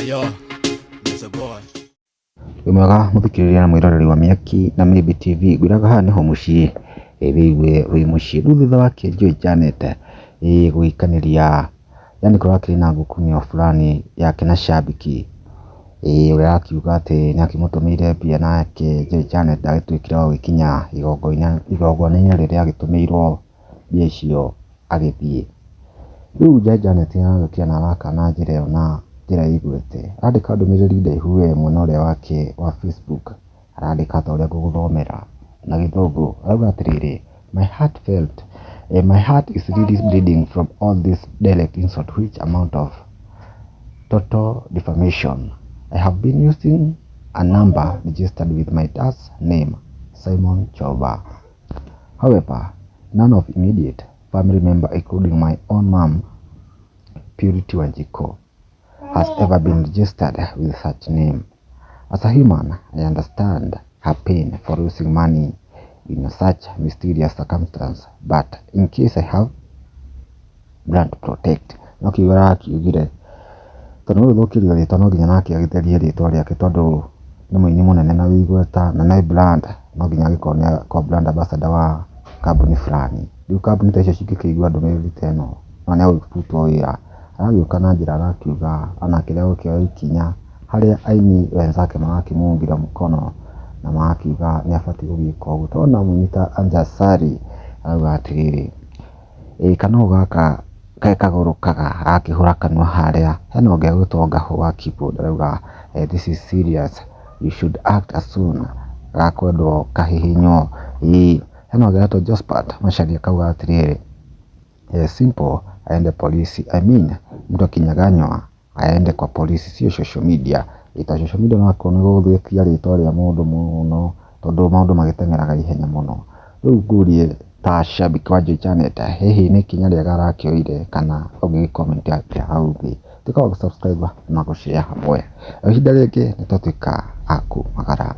Yo, there's a boy. Mwega muthikiriria na mwiroreri wa Miaki na Maybe TV gwiraga haha niho mucii wigue wi mucii riu thutha wa Joy Janet guikaniria yani kurakiri na ngukumio fulani yake na shabiki uria akiuga ati ni akimutumiire mbia nake Joy Janet agitwikira wa gwikinya igongona riria agitumirwo mbia icio agithie. Riu Joy Janet agukira araka na njira iyo na njira igwete arandika ndumiriri ndaihu mwena uria wake wa Facebook arandika ta uria nguguthomera na githungu arauga atiriri my heart is really bleeding from all this direct insult which amount of total defamation. I have been using a number registered with my dad's name, Simon Choba. However, none of immediate family member, including my own mom, Purity Wanjiko, has ever been registered with such name. As a human, I understand her pain for losing money in such mysterious circumstance, but in case I have brand to protect, no kiuga akiugire tondu thukiririo ritwa no nginya nake agitherie ritwa riake tondu ni muini munene na wigweta na nai brand no nginya agikone ko brand ambassador wa kambuni fulani. Riu kambuni ta icio cingikigua ndumiriri teno na nä agutwo wira aragiuka na njira arakiuga anakiria gukioya ikinya haria aini wenzake magakimungira mukono na magakiuga ni abati gugika uguo tondu namunyita Anjasari arauga atiriri kanua gaka kagũrũkaga akihura kanua haria hena ũngĩ agũtonga ho wa keyboard arauga this is serious, you should act as soon gakwendwo kahihinyo hena ũngĩ ato Jospat Macharia akauga atiriri simple aende polisi, I mean mtu akinyaganywa aende kwa polisi sio social media. Ita social media no akorwo nĩ gũthũkia rĩtwa rĩa mũndũ mũno tondu maũndũ magĩteng'eraga ihenya mũno. Rĩu ngurie ta shabiki wa Joy Janet hihi nĩ ikinya rĩega arakĩoire kana ũngĩgĩcomment atĩa hau thĩ. Tuĩka wa gũsubscribe na gũshare hamwe. Ihinda rĩngĩ nĩ twatuĩka a kumagara.